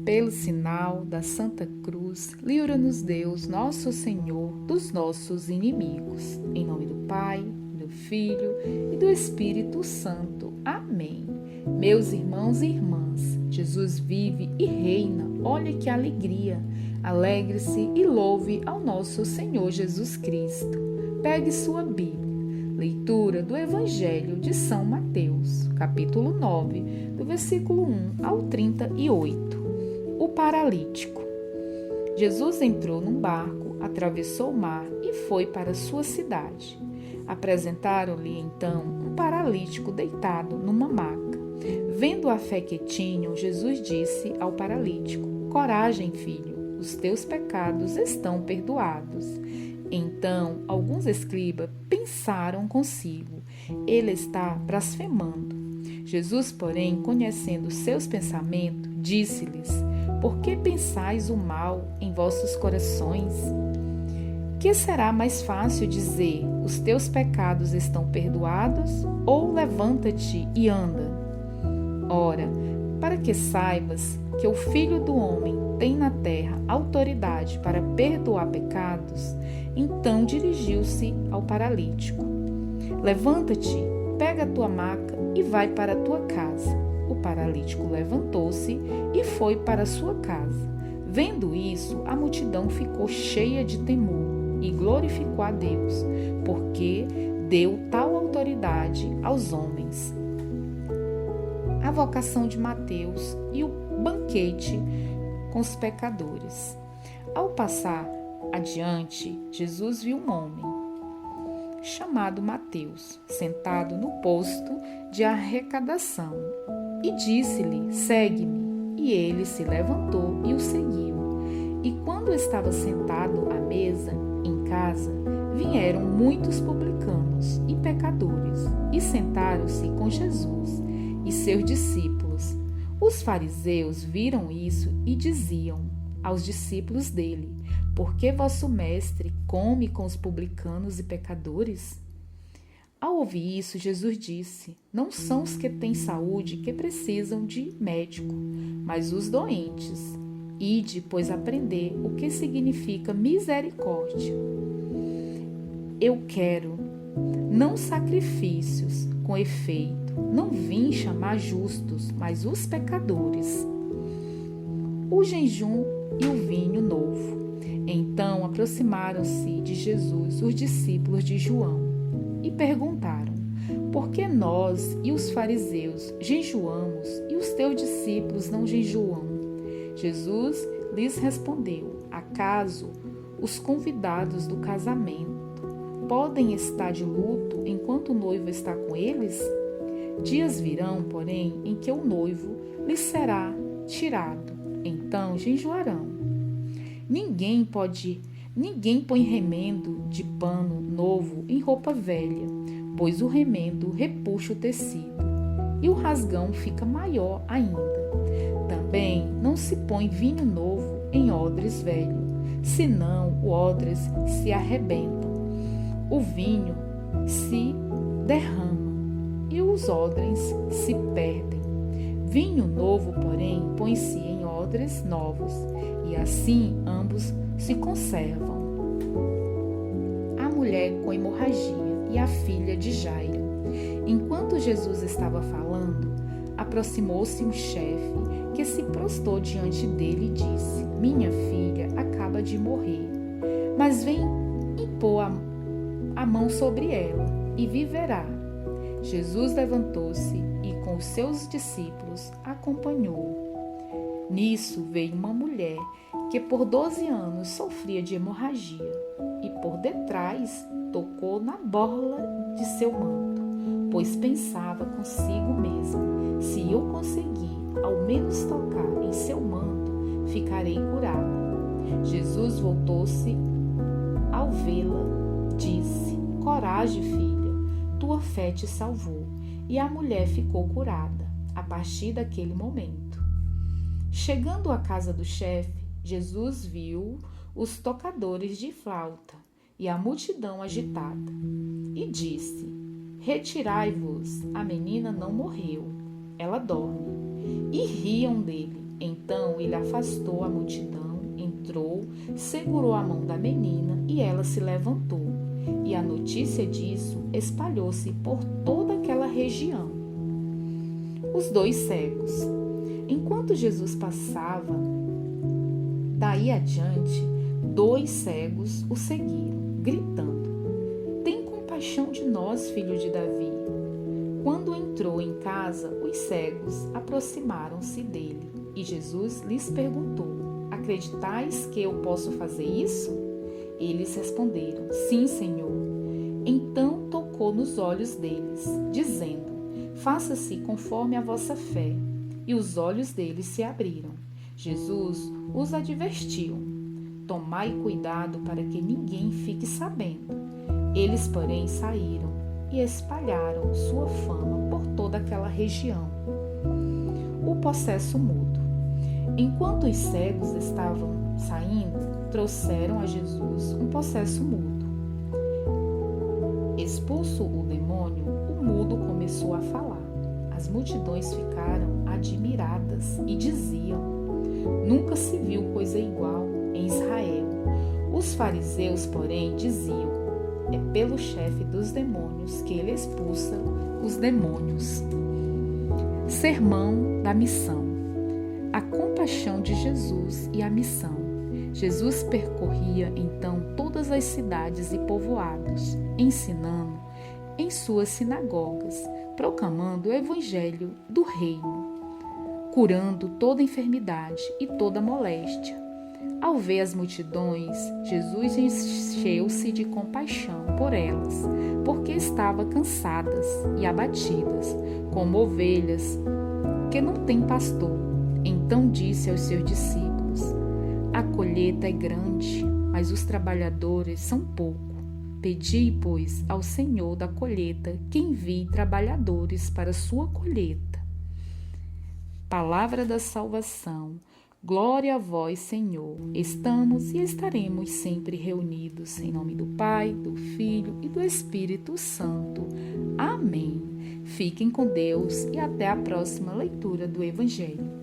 Pelo sinal da Santa Cruz, livra-nos Deus, nosso Senhor, dos nossos inimigos. Em nome do Pai, do Filho e do Espírito Santo. Amém. Meus irmãos e irmãs, Jesus vive e reina. Olha que alegria! Alegre-se e louve ao nosso Senhor Jesus Cristo. Pegue sua Bíblia. Leitura do Evangelho de São Mateus, capítulo 9, do versículo 1 ao 38. O paralítico. Jesus entrou num barco, atravessou o mar e foi para sua cidade. Apresentaram-lhe então um paralítico deitado numa maca. Vendo a fé que tinham, Jesus disse ao paralítico: Coragem, filho, os teus pecados estão perdoados. Então, alguns escribas pensaram consigo: ele está blasfemando. Jesus, porém, conhecendo seus pensamentos, disse-lhes: Por que pensais o mal em vossos corações? Que será mais fácil dizer: Os teus pecados estão perdoados, ou levanta-te e anda? Ora, para que saibas que o Filho do Homem tem na terra autoridade para perdoar pecados, então dirigiu-se ao paralítico: Levanta-te, pega a tua maca e vai para a tua casa. O paralítico levantou-se e foi para sua casa. Vendo isso, a multidão ficou cheia de temor e glorificou a Deus, porque deu tal autoridade aos homens. A vocação de Mateus e o banquete com os pecadores. Ao passar adiante, Jesus viu um homem chamado Mateus, sentado no posto de arrecadação, e disse-lhe: Segue-me. E ele se levantou e o seguiu. E quando estava sentado à mesa em casa, vieram muitos publicanos e pecadores e sentaram-se com Jesus e seus discípulos. Os fariseus viram isso e diziam aos discípulos dele: Por que vosso mestre come com os publicanos e pecadores? Ao ouvir isso, Jesus disse: Não são os que têm saúde que precisam de médico, mas os doentes. Ide, pois, aprender o que significa misericórdia. Eu quero, não sacrifícios, com efeito. Não vim chamar justos, mas os pecadores. O jejum e o vinho novo. Então aproximaram-se de Jesus os discípulos de João e perguntaram: Por que nós e os fariseus jejuamos e os teus discípulos não jejuam? Jesus lhes respondeu: Acaso os convidados do casamento podem estar de luto enquanto o noivo está com eles? Dias virão, porém, em que o noivo lhes será tirado. Então jejuarão. Ninguém põe remendo de pano novo em roupa velha, pois o remendo repuxa o tecido e o rasgão fica maior ainda. Também não se põe vinho novo em odres velho, senão o odres se arrebenta, o vinho se derrama e os odres se perdem. Vinho novo, porém, põe-se em odres novos, e assim ambos se conservam. A mulher com hemorragia e a filha de Jairo. Enquanto Jesus estava falando, aproximou-se um chefe que se prostrou diante dele e disse: Minha filha acaba de morrer, mas vem impor a mão sobre ela e viverá. Jesus levantou-se e com os seus discípulos acompanhou. Nisso veio uma mulher que por 12 anos sofria de hemorragia e por detrás tocou na borla de seu manto, pois pensava consigo mesma: se eu conseguir ao menos tocar em seu manto, ficarei curada. Jesus voltou-se ao vê-la, disse: Coragem, filha, tua fé te salvou. E a mulher ficou curada a partir daquele momento. Chegando à casa do chefe, Jesus viu os tocadores de flauta e a multidão agitada, e disse: Retirai-vos, a menina não morreu, ela dorme. E riam dele. Então ele afastou a multidão, entrou, segurou a mão da menina e ela se levantou. E a notícia disso espalhou-se por toda aquela região. Os 2 cegos. Enquanto Jesus passava, daí adiante, 2 cegos o seguiram, gritando: "Tem compaixão de nós, filho de Davi." Quando entrou em casa, os cegos aproximaram-se dele e Jesus lhes perguntou: "Acreditais que eu posso fazer isso?" Eles responderam: "Sim, Senhor." Então tocou nos olhos deles, dizendo: "Faça-se conforme a vossa fé." E os olhos deles se abriram. Jesus os advertiu: "Tomai cuidado para que ninguém fique sabendo." Eles, porém, saíram e espalharam sua fama por toda aquela região. O possesso mudo. Enquanto os cegos estavam saindo, trouxeram a Jesus um possesso mudo. Expulso o demônio, o mudo começou a falar. As multidões ficaram admiradas e diziam: "Nunca se viu coisa igual em Israel." Os fariseus, porém, diziam: "É pelo chefe dos demônios que ele expulsa os demônios." Sermão da missão. A compaixão de Jesus e a missão. Jesus percorria então todas as cidades e povoados, ensinando em suas sinagogas, proclamando o evangelho do reino, curando toda enfermidade e toda moléstia. Ao ver as multidões, Jesus encheu-se de compaixão por elas, porque estavam cansadas e abatidas, como ovelhas que não têm pastor. Então disse aos seus discípulos: "A colheita é grande, mas os trabalhadores são poucos. Pedi, pois, ao Senhor da colheita que envie trabalhadores para a sua colheita." Palavra da salvação. Glória a vós, Senhor. Estamos e estaremos sempre reunidos em nome do Pai, do Filho e do Espírito Santo. Amém. Fiquem com Deus e até a próxima leitura do Evangelho.